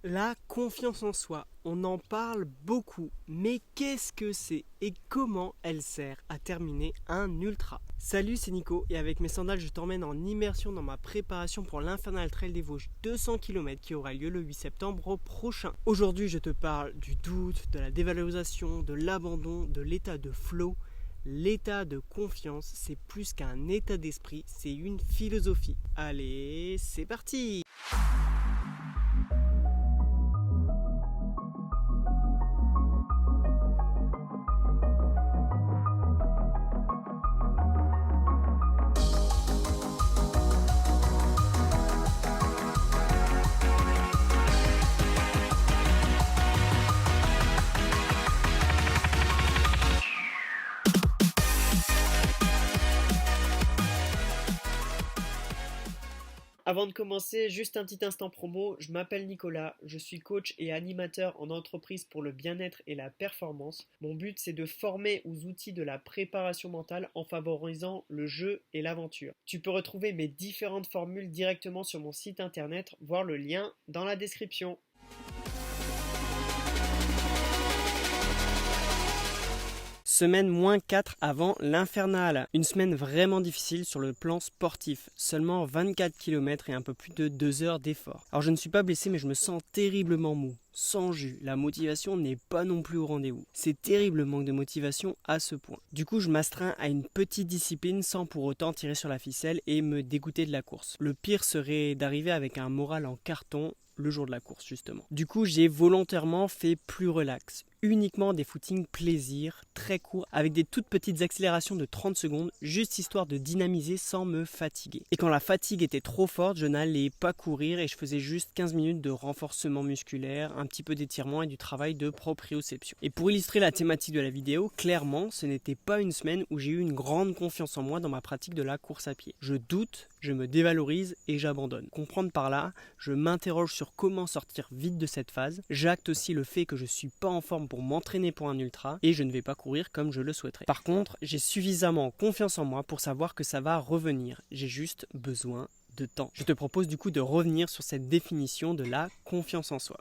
La confiance en soi, on en parle beaucoup, mais qu'est-ce que c'est et comment elle sert à terminer un ultra? Salut, c'est Nico et avec mes sandales, je t'emmène en immersion dans ma préparation pour l'Infernal Trail des Vosges 200 km qui aura lieu le 8 septembre prochain. Aujourd'hui, je te parle du doute, de la dévalorisation, de l'abandon, de l'état de flow. L'état de confiance, c'est plus qu'un état d'esprit, c'est une philosophie. Allez, c'est parti! Avant de commencer, juste un petit instant promo, je m'appelle Nicolas, je suis coach et animateur en entreprise pour le bien-être et la performance. Mon but c'est de former aux outils de la préparation mentale en favorisant le jeu et l'aventure. Tu peux retrouver mes différentes formules directement sur mon site internet, voir le lien dans la description. Semaine -4 avant l'Infernal. Une semaine vraiment difficile sur le plan sportif. Seulement 24 km et un peu plus de 2 heures d'effort. Alors je ne suis pas blessé mais je me sens terriblement mou. Sans jus, la motivation n'est pas non plus au rendez-vous. C'est terrible le manque de motivation à ce point. Du coup je m'astreins à une petite discipline sans pour autant tirer sur la ficelle et me dégoûter de la course. Le pire serait d'arriver avec un moral en carton le jour de la course justement. Du coup j'ai volontairement fait plus relax. Uniquement des footings plaisir, très courts, avec des toutes petites accélérations de 30 secondes, juste histoire de dynamiser sans me fatiguer. Et quand la fatigue était trop forte, je n'allais pas courir et je faisais juste 15 minutes de renforcement musculaire, un petit peu d'étirement et du travail de proprioception. Et pour illustrer la thématique de la vidéo, clairement, ce n'était pas une semaine où j'ai eu une grande confiance en moi dans ma pratique de la course à pied. Je doute, je me dévalorise et j'abandonne. Comprendre par là, je m'interroge sur comment sortir vite de cette phase. J'acte aussi le fait que je suis pas en forme pour m'entraîner pour un ultra et je ne vais pas courir comme je le souhaiterais. Par contre, j'ai suffisamment confiance en moi pour savoir que ça va revenir. J'ai juste besoin de temps. Je te propose du coup de revenir sur cette définition de la confiance en soi.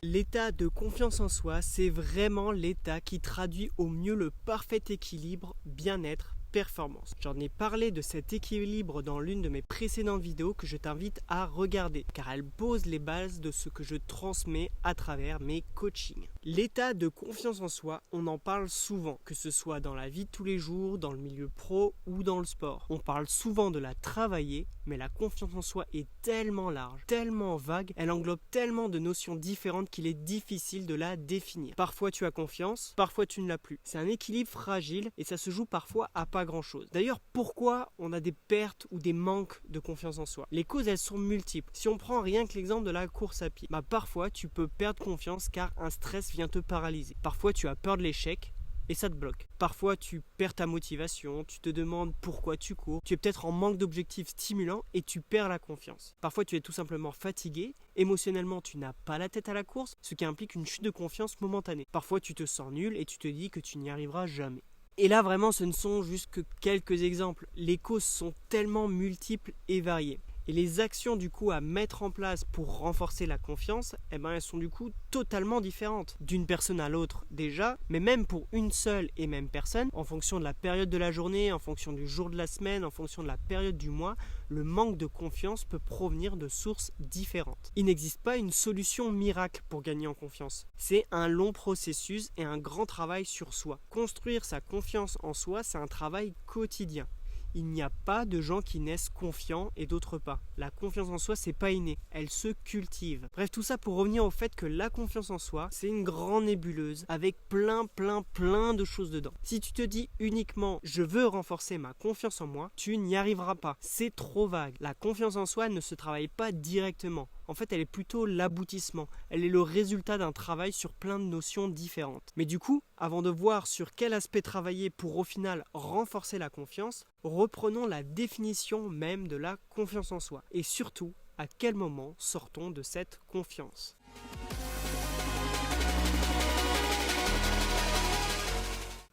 L'état de confiance en soi, c'est vraiment l'état qui traduit au mieux le parfait équilibre bien-être performance. J'en ai parlé de cet équilibre dans l'une de mes précédentes vidéos que je t'invite à regarder car elle pose les bases de ce que je transmets à travers mes coachings. L'état de confiance en soi, on en parle souvent, que ce soit dans la vie de tous les jours, dans le milieu pro ou dans le sport. On parle souvent de la travailler, mais la confiance en soi est tellement large, tellement vague, elle englobe tellement de notions différentes qu'il est difficile de la définir. Parfois tu as confiance, parfois tu ne l'as plus. C'est un équilibre fragile et ça se joue parfois à pas grand chose. D'ailleurs, pourquoi on a des pertes ou des manques de confiance en soi? Les causes, elles sont multiples. Si on prend rien que l'exemple de la course à pied, parfois tu peux perdre confiance car un stress vient te paralyser. Parfois tu as peur de l'échec et ça te bloque. Parfois tu perds ta motivation, tu te demandes pourquoi tu cours, tu es peut-être en manque d'objectifs stimulants et tu perds la confiance. Parfois tu es tout simplement fatigué, émotionnellement tu n'as pas la tête à la course, ce qui implique une chute de confiance momentanée. Parfois tu te sens nul et tu te dis que tu n'y arriveras jamais. Et là vraiment ce ne sont juste que quelques exemples, les causes sont tellement multiples et variées. Et les actions du coup à mettre en place pour renforcer la confiance, elles sont du coup totalement différentes d'une personne à l'autre déjà, mais même pour une seule et même personne, en fonction de la période de la journée, en fonction du jour de la semaine, en fonction de la période du mois, le manque de confiance peut provenir de sources différentes. Il n'existe pas une solution miracle pour gagner en confiance. C'est un long processus et un grand travail sur soi. Construire sa confiance en soi, c'est un travail quotidien. Il n'y a pas de gens qui naissent confiants et d'autres pas. La confiance en soi, c'est pas inné, elle se cultive. Bref, tout ça pour revenir au fait que la confiance en soi, c'est une grande nébuleuse avec plein de choses dedans. Si tu te dis uniquement je veux renforcer ma confiance en moi, tu n'y arriveras pas. C'est trop vague. La confiance en soi ne se travaille pas directement. En fait, elle est plutôt l'aboutissement. Elle est le résultat d'un travail sur plein de notions différentes. Mais du coup, avant de voir sur quel aspect travailler pour au final renforcer la confiance, reprenons la définition même de la confiance en soi. Et surtout, à quel moment sortons de cette confiance ?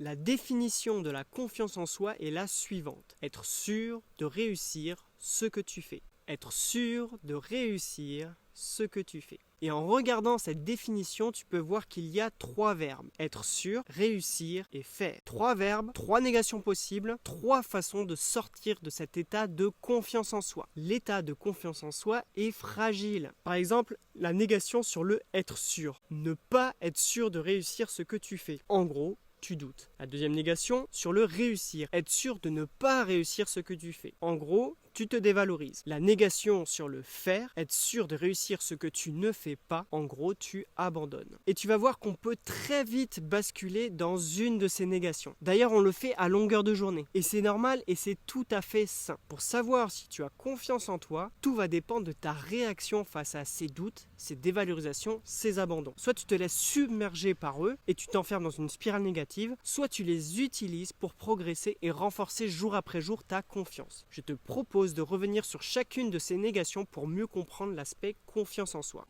La définition de la confiance en soi est la suivante. Être sûr de réussir ce que tu fais. Être sûr de réussir ce que tu fais. Et en regardant cette définition, tu peux voir qu'il y a 3 verbes. Être sûr, réussir et faire. 3 verbes, 3 négations possibles, 3 façons de sortir de cet état de confiance en soi. L'état de confiance en soi est fragile. Par exemple, la négation sur le être sûr. Ne pas être sûr de réussir ce que tu fais. En gros, tu doutes. La deuxième négation sur le réussir. Être sûr de ne pas réussir ce que tu fais. En gros, tu te dévalorises. La négation sur le faire, être sûr de réussir ce que tu ne fais pas, en gros, tu abandonnes. Et tu vas voir qu'on peut très vite basculer dans une de ces négations. D'ailleurs, on le fait à longueur de journée. Et c'est normal et c'est tout à fait sain. Pour savoir si tu as confiance en toi, tout va dépendre de ta réaction face à ces doutes, ces dévalorisations, ces abandons. Soit tu te laisses submerger par eux et tu t'enfermes dans une spirale négative, soit tu les utilises pour progresser et renforcer jour après jour ta confiance. Je te propose de revenir sur chacune de ces négations pour mieux comprendre l'aspect confiance en soi.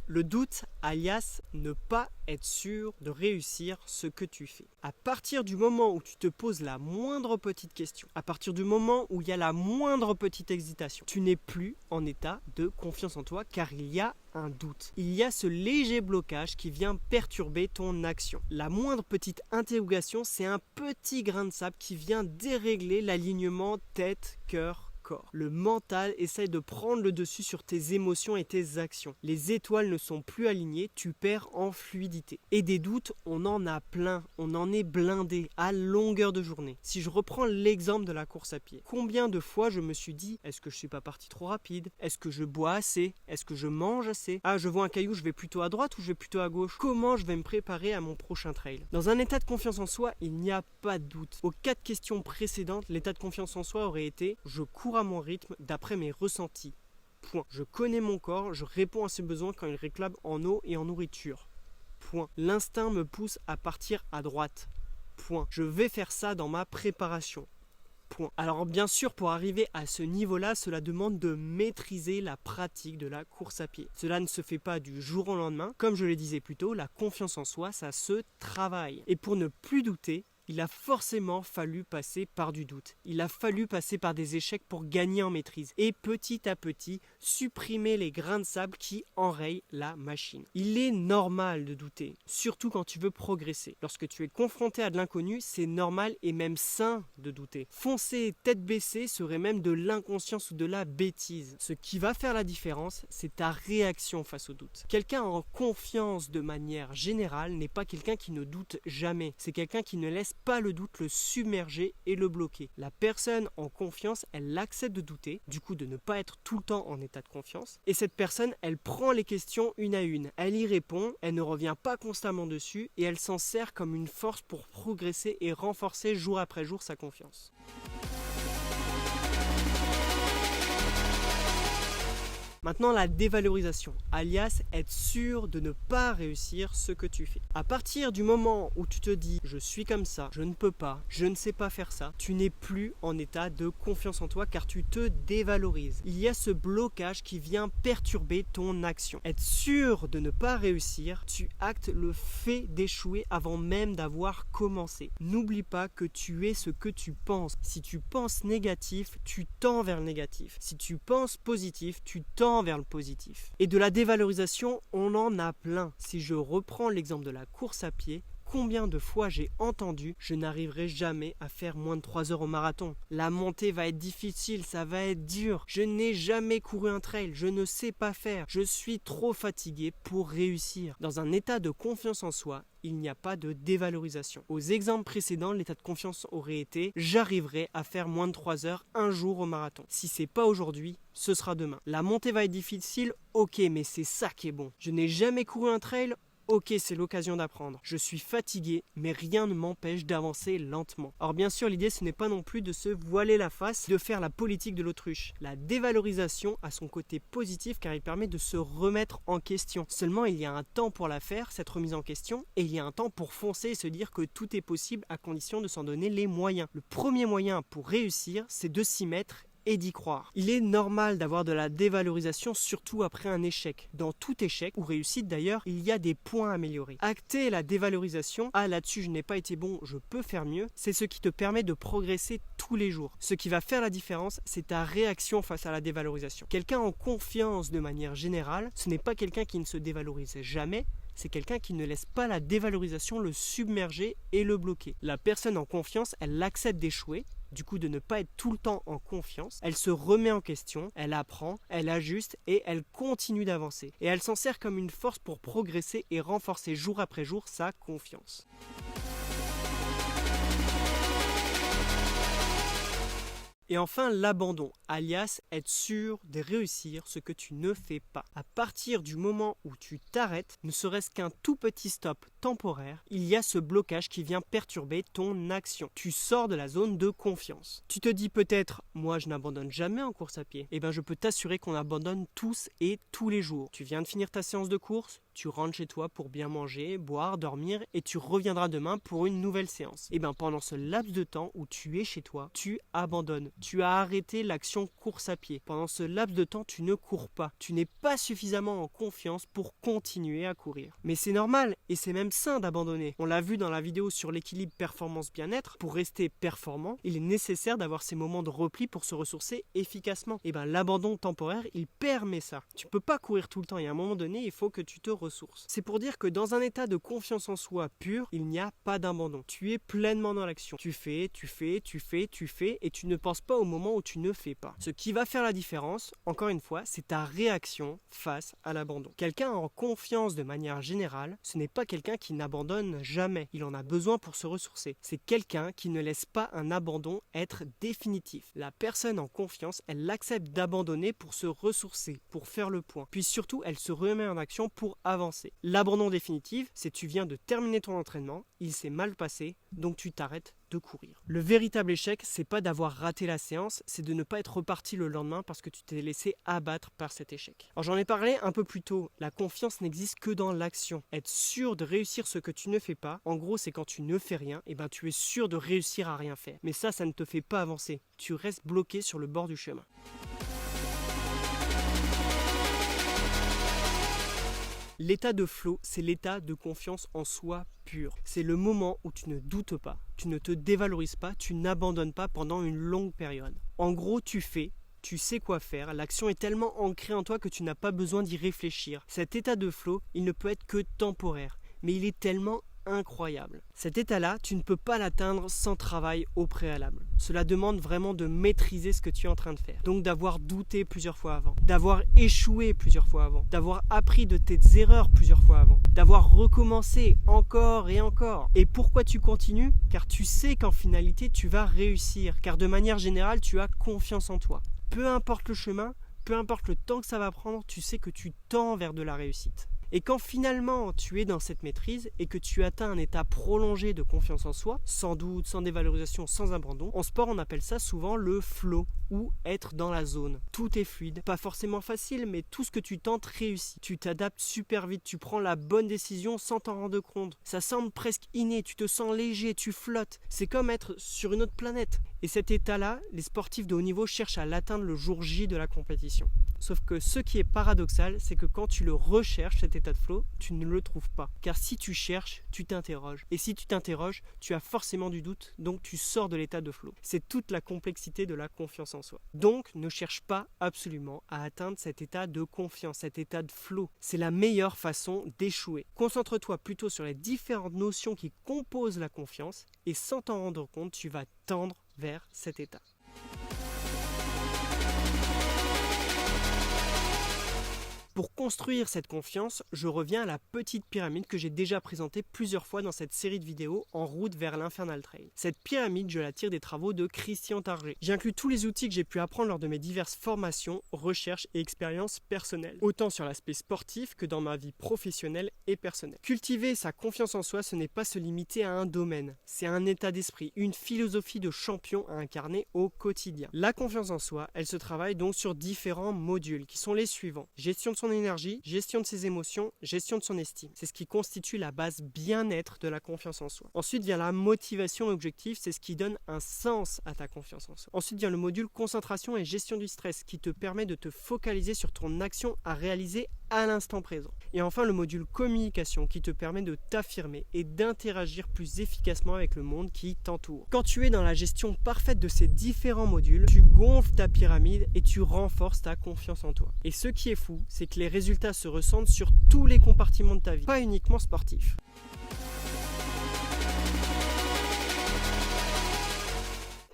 Le doute, alias ne pas être sûr de réussir ce que tu fais. À partir du moment où tu te poses la moindre petite question, à partir du moment où il y a la moindre petite hésitation, tu n'es plus en état de confiance en toi car il y a un doute. Il y a ce léger blocage qui vient perturber ton action. La moindre petite interrogation, c'est un petit grain de sable qui vient dérégler l'alignement tête-cœur. Le mental essaie de prendre le dessus sur tes émotions et tes actions. Les étoiles ne sont plus alignées, tu perds en fluidité. Et des doutes, on en a plein, on en est blindé à longueur de journée. Si je reprends l'exemple de la course à pied, combien de fois je me suis dit, est-ce que je suis pas parti trop rapide? Est-ce que je bois assez? Est-ce que je mange assez? Ah, je vois un caillou, je vais plutôt à droite ou je vais plutôt à gauche? Comment je vais me préparer à mon prochain trail? Dans un état de confiance en soi, il n'y a pas de doute. Aux 4 questions précédentes, l'état de confiance en soi aurait été, je cours à mon rythme d'après mes ressentis. Point. Je connais mon corps, je réponds à ses besoins quand il réclame en eau et en nourriture. Point. L'instinct me pousse à partir à droite. Point. Je vais faire ça dans ma préparation. Point. Alors bien sûr, pour arriver à ce niveau-là, cela demande de maîtriser la pratique de la course à pied. Cela ne se fait pas du jour au lendemain. Comme je le disais plus tôt, la confiance en soi, ça se travaille. Et pour ne plus douter, il a forcément fallu passer par du doute. Il a fallu passer par des échecs pour gagner en maîtrise et petit à petit supprimer les grains de sable qui enrayent la machine. Il est normal de douter, surtout quand tu veux progresser. Lorsque tu es confronté à de l'inconnu, c'est normal et même sain de douter. Foncer tête baissée serait même de l'inconscience ou de la bêtise. Ce qui va faire la différence, c'est ta réaction face au doute. Quelqu'un en confiance de manière générale n'est pas quelqu'un qui ne doute jamais. C'est quelqu'un qui ne laisse pas le doute le submerger et le bloquer. La personne en confiance, elle accepte de douter, du coup de ne pas être tout le temps en état de confiance. Et cette personne, elle prend les questions une à une. Elle y répond, elle ne revient pas constamment dessus et elle s'en sert comme une force pour progresser et renforcer jour après jour sa confiance. Maintenant, la dévalorisation, alias être sûr de ne pas réussir ce que tu fais. À partir du moment où tu te dis « je suis comme ça, je ne peux pas, je ne sais pas faire ça », tu n'es plus en état de confiance en toi car tu te dévalorises. Il y a ce blocage qui vient perturber ton action. Être sûr de ne pas réussir, tu actes le fait d'échouer avant même d'avoir commencé. N'oublie pas que tu es ce que tu penses. Si tu penses négatif, tu tends vers le négatif. Si tu penses positif, tu tends vers le positif. Et de la dévalorisation, on en a plein. Si je reprends l'exemple de la course à pied, combien de fois j'ai entendu « je n'arriverai jamais à faire moins de 3 heures au marathon. La montée va être difficile, ça va être dur. Je n'ai jamais couru un trail, je ne sais pas faire. Je suis trop fatigué pour réussir. » Dans un état de confiance en soi, il n'y a pas de dévalorisation. Aux exemples précédents, l'état de confiance aurait été « j'arriverai à faire moins de 3 heures un jour au marathon. Si c'est pas aujourd'hui, ce sera demain. La montée va être difficile, ok, mais c'est ça qui est bon. Je n'ai jamais couru un trail, ok, c'est l'occasion d'apprendre. Je suis fatigué, mais rien ne m'empêche d'avancer lentement. Or bien sûr, l'idée ce n'est pas non plus de se voiler la face, de faire la politique de l'autruche. La dévalorisation a son côté positif car il permet de se remettre en question. Seulement, il y a un temps pour la faire, cette remise en question, et il y a un temps pour foncer et se dire que tout est possible à condition de s'en donner les moyens. Le premier moyen pour réussir, c'est de s'y mettre et d'y croire. Il est normal d'avoir de la dévalorisation, surtout après un échec. Dans tout échec, ou réussite d'ailleurs, il y a des points à améliorer. Acter la dévalorisation, là-dessus je n'ai pas été bon, je peux faire mieux, c'est ce qui te permet de progresser tous les jours. Ce qui va faire la différence, c'est ta réaction face à la dévalorisation. Quelqu'un en confiance de manière générale, ce n'est pas quelqu'un qui ne se dévalorise jamais, c'est quelqu'un qui ne laisse pas la dévalorisation le submerger et le bloquer. La personne en confiance, elle accepte d'échouer, du coup de ne pas être tout le temps en confiance, elle se remet en question, elle apprend, elle ajuste et elle continue d'avancer. Et elle s'en sert comme une force pour progresser et renforcer jour après jour sa confiance. Et enfin, l'abandon, alias être sûr de réussir ce que tu ne fais pas. À partir du moment où tu t'arrêtes, ne serait-ce qu'un tout petit stop temporaire, il y a ce blocage qui vient perturber ton action. Tu sors de la zone de confiance. Tu te dis peut-être, moi je n'abandonne jamais en course à pied. Eh bien je peux t'assurer qu'on abandonne tous et tous les jours. Tu viens de finir ta séance de course, tu rentres chez toi pour bien manger, boire, dormir et tu reviendras demain pour une nouvelle séance. Et bien pendant ce laps de temps où tu es chez toi, tu abandonnes. Tu as arrêté l'action course à pied. Pendant ce laps de temps, tu ne cours pas. Tu n'es pas suffisamment en confiance pour continuer à courir. Mais c'est normal et c'est même sain d'abandonner. On l'a vu dans la vidéo sur l'équilibre performance-bien-être. Pour rester performant, il est nécessaire d'avoir ces moments de repli pour se ressourcer efficacement. Et bien l'abandon temporaire, il permet ça. Tu peux pas courir tout le temps et à un moment donné, il faut que tu te ressources. C'est pour dire que dans un état de confiance en soi pur, il n'y a pas d'abandon. Tu es pleinement dans l'action. Tu fais et tu ne penses pas au moment où tu ne fais pas. Ce qui va faire la différence, encore une fois, c'est ta réaction face à l'abandon. Quelqu'un en confiance de manière générale, ce n'est pas quelqu'un qui n'abandonne jamais. Il en a besoin pour se ressourcer. C'est quelqu'un qui ne laisse pas un abandon être définitif. La personne en confiance, elle accepte d'abandonner pour se ressourcer, pour faire le point. Puis surtout, elle se remet en action pour avancer. L'abandon définitif, c'est tu viens de terminer ton entraînement, il s'est mal passé, donc tu t'arrêtes de courir. Le véritable échec, c'est pas d'avoir raté la séance, c'est de ne pas être reparti le lendemain parce que tu t'es laissé abattre par cet échec. Alors j'en ai parlé un peu plus tôt, la confiance n'existe que dans l'action. Être sûr de réussir ce que tu ne fais pas, en gros c'est quand tu ne fais rien, et ben tu es sûr de réussir à rien faire. Mais ça ne te fait pas avancer. Tu restes bloqué sur le bord du chemin. L'état de flow, c'est l'état de confiance en soi pur. C'est le moment où tu ne doutes pas, tu ne te dévalorises pas, tu n'abandonnes pas pendant une longue période. En gros, tu fais, tu sais quoi faire, l'action est tellement ancrée en toi que tu n'as pas besoin d'y réfléchir. Cet état de flow, il ne peut être que temporaire, mais il est tellement incroyable. Cet état-là, tu ne peux pas l'atteindre sans travail au préalable. Cela demande vraiment de maîtriser ce que tu es en train de faire. Donc d'avoir douté plusieurs fois avant, d'avoir échoué plusieurs fois avant, d'avoir appris de tes erreurs plusieurs fois avant, d'avoir recommencé encore et encore. Et pourquoi tu continues ? Car tu sais qu'en finalité, tu vas réussir. Car de manière générale, tu as confiance en toi. Peu importe le chemin, peu importe le temps que ça va prendre, tu sais que tu tends vers de la réussite. Et quand finalement tu es dans cette maîtrise et que tu atteins un état prolongé de confiance en soi, sans doute, sans dévalorisation, sans abandon, en sport on appelle ça souvent le flow ou être dans la zone. Tout est fluide, pas forcément facile, mais tout ce que tu tentes réussit. Tu t'adaptes super vite, tu prends la bonne décision sans t'en rendre compte. Ça semble presque inné, tu te sens léger, tu flottes. C'est comme être sur une autre planète. Et cet état-là, les sportifs de haut niveau cherchent à l'atteindre le jour J de la compétition. Sauf que ce qui est paradoxal, c'est que quand tu le recherches, cet état de flow, tu ne le trouves pas. Car si tu cherches, tu t'interroges. Et si tu t'interroges, tu as forcément du doute, donc tu sors de l'état de flow. C'est toute la complexité de la confiance en soi. Donc ne cherche pas absolument à atteindre cet état de confiance, cet état de flow. C'est la meilleure façon d'échouer. Concentre-toi plutôt sur les différentes notions qui composent la confiance et sans t'en rendre compte, tu vas tendre vers cet état. Pour construire cette confiance, je reviens à la petite pyramide que j'ai déjà présentée plusieurs fois dans cette série de vidéos en route vers l'Infernal Trail. Cette pyramide, je la tire des travaux de Christian Targé. J'inclus tous les outils que j'ai pu apprendre lors de mes diverses formations, recherches et expériences personnelles, autant sur l'aspect sportif que dans ma vie professionnelle et personnelle. Cultiver sa confiance en soi, ce n'est pas se limiter à un domaine, c'est un état d'esprit, une philosophie de champion à incarner au quotidien. La confiance en soi, elle se travaille donc sur différents modules qui sont les suivants: gestion de son énergie, gestion de ses émotions, gestion de son estime. C'est ce qui constitue la base bien-être de la confiance en soi. Ensuite vient la motivation et objectif, c'est ce qui donne un sens à ta confiance en soi. Ensuite vient le module concentration et gestion du stress qui te permet de te focaliser sur ton action à réaliser à l'instant présent. Et enfin le module communication qui te permet de t'affirmer et d'interagir plus efficacement avec le monde qui t'entoure. Quand tu es dans la gestion parfaite de ces différents modules, tu gonfles ta pyramide et tu renforces ta confiance en toi. Et ce qui est fou, c'est que les résultats se ressentent sur tous les compartiments de ta vie, pas uniquement sportifs.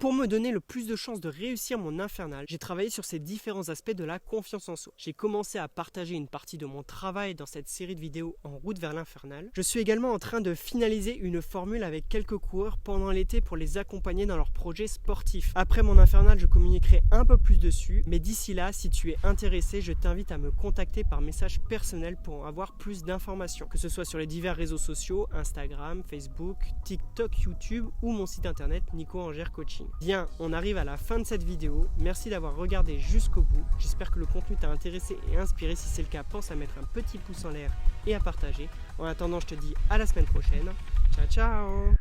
Pour me donner le plus de chances de réussir mon infernal, j'ai travaillé sur ces différents aspects de la confiance en soi. J'ai commencé à partager une partie de mon travail dans cette série de vidéos en route vers l'infernal. Je suis également en train de finaliser une formule avec quelques coureurs pendant l'été pour les accompagner dans leurs projets sportifs. Après mon infernal, je communiquerai un peu plus dessus, mais d'ici là, si tu es intéressé, je t'invite à me contacter par message personnel pour en avoir plus d'informations, que ce soit sur les divers réseaux sociaux, Instagram, Facebook, TikTok, YouTube ou mon site internet Nico Angers Coaching. Bien, on arrive à la fin de cette vidéo. Merci d'avoir regardé jusqu'au bout. J'espère que le contenu t'a intéressé et inspiré. Si c'est le cas, pense à mettre un petit pouce en l'air et à partager. En attendant, je te dis à la semaine prochaine. Ciao, ciao!